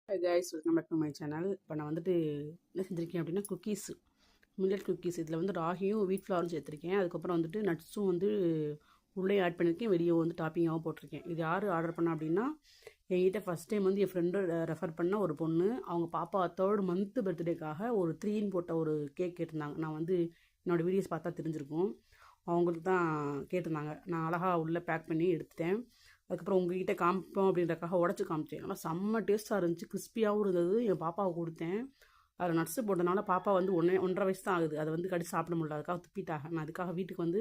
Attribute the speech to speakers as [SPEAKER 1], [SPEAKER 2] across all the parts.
[SPEAKER 1] Hi guys, welcome back to my channel. இப்போ நான் வந்துட்டு என்ன செஞ்சுருக்கேன் அப்படின்னா குக்கீஸ், மில்லட் குக்கீஸ். இதில் வந்து ராகியும் வீட் ஃப்ளாரும் சேர்த்துருக்கேன். அதுக்கப்புறம் வந்துட்டு நட்ஸும் வந்து உள்ளே ஆட் பண்ணியிருக்கேன், வெளியே வந்து டாப்பிங்காகவும் போட்டிருக்கேன். இது யார் ஆர்டர் பண்ணா அப்படின்னா, என்கிட்ட ஃபஸ்ட் டைம் வந்து என் ஃப்ரெண்டு ரெஃபர் பண்ண ஒரு பொண்ணு. அவங்க பாப்பா 3rd மந்த்து பர்த்டேக்காக ஒரு 3 போட்ட ஒரு கேக் கேட்டிருந்தாங்க. நான் வந்து என்னோடய வீடியோஸ் பார்த்தா தெரிஞ்சிருக்கும். அவங்களுக்கு தான் கேட்டிருந்தாங்க. நான் அழகாக உள்ளே பேக் பண்ணி எடுத்துட்டேன். அதுக்கப்புறம் உங்ககிட்ட காமிப்போம் அப்படின்றக்காக உடச்சி காமிச்சேன். ஆனால் செம்ம டேஸ்ட்டாக இருந்துச்சு, கிறிஸ்பியாகவும் இருந்தது. என் பாப்பாவுக்கு கொடுத்தேன். அதில் நட்ஸு போட்டனால பாப்பா வந்து 1.5 வயசு தான் ஆகுது. அதை வந்து கடிச்சு சாப்பிட முடியல, அதுக்காக துப்பிட்டாங்க. நான் அதுக்காக வீட்டுக்கு வந்து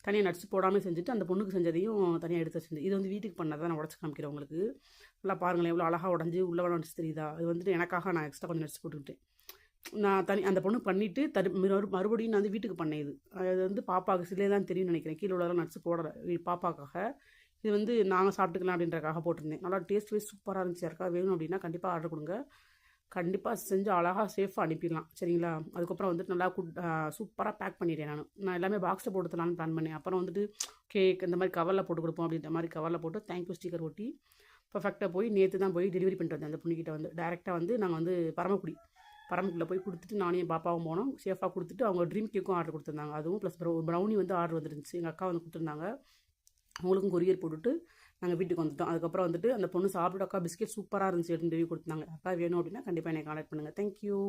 [SPEAKER 1] தனியாக நட்ஸ் போடாமல் செஞ்சுட்டு அந்த பொண்ணுக்கு செஞ்சதையும் தனியாக எடுத்து வச்சிருந்தேன். இது வந்து வீட்டுக்கு பண்ணதை நான் உடச்சி காமிக்கிறேன் உங்களுக்கு. நல்லா பாருங்களேன், எவ்வளோ அழகாக உடஞ்சி உள்ளே நட்ஸ் தெரியுதா. அது வந்துட்டு எனக்காக நான் எக்ஸ்ட்ரா கொஞ்சம் நட்ஸ் போட்டுக்கிட்டேன். நான் அந்த பொண்ணு பண்ணிவிட்டு மறுபடியும் நான் வந்து வீட்டுக்கு பண்ணேன். அது வந்து பாப்பாவுக்கு சிலையே தான் தெரியும்னு நினைக்கிறேன். கீழே உள்ளதெல்லாம் நட்ஸ் போடலை, பாப்பாக்காக. இது வந்து நாங்கள் சாப்பிட்டுக்கலாம் அப்படின்றக்காக போட்டிருந்தேன். நல்லா டேஸ்ட் வைஸ் சூப்பராக இருந்துச்சு. யாருக்காவது வேணும் அப்படின்னா கண்டிப்பாக ஆர்டர் கொடுங்க. கண்டிப்பாக செஞ்சு அழகாக சேஃபாக அனுப்பிடலாம், சரிங்களா. அதுக்கப்புறம் வந்துட்டு நல்லா சூப்பராக பேக் பண்ணிட்டேன். நான் எல்லாமே பாக்ஸில் போட்டுலான்னு பிளான் பண்ணேன். அப்புறம் வந்துட்டு கேக் இந்த மாதிரி கவரில் போட்டு கொடுப்போம் அப்படின்ற மாதிரி கவரில் போட்டு தேங்க்யூ ஸ்டிக்கர் ஒட்டி பர்ஃபெக்டாக போய் நேற்று தான் போய் டெலிவரி பண்ணிட்டு வந்தேன். அந்த பொண்ணுக்கிட்ட வந்து டேரெக்டாக வந்து நாங்கள் வந்து பரமக்குடியில் போய் கொடுத்துட்டு நானும் என் பாப்பாவும் போனோம். சேஃபாக கொடுத்துட்டு அவங்க ட்ரீம் கேக்கும் ஆர்டர் கொடுத்துருந்தாங்க. அதுவும் ப்ளஸ் ப்ரௌனி வந்து ஆர்டர் வந்துருந்துச்சு. எங்கள் அக்கா வந்து கொடுத்துருந்தாங்க. அவங்களுக்கும் கொரியர் போட்டுட்டு நாங்கள் வீட்டுக்கு வந்துட்டோம். அதுக்கப்புறம் வந்துட்டு அந்த பொண்ணு சாப்பிட்டு, அக்கா பிஸ்கெட் சூப்பராக இருந்துச்சு அப்படின்னு ரிவ்யூ கொடுத்தாங்க. அக்கா வேணும் அப்படின்னா கண்டிப்பாக என்னை கான்டாக்ட் பண்ணுங்கள். தேங்க்யூ.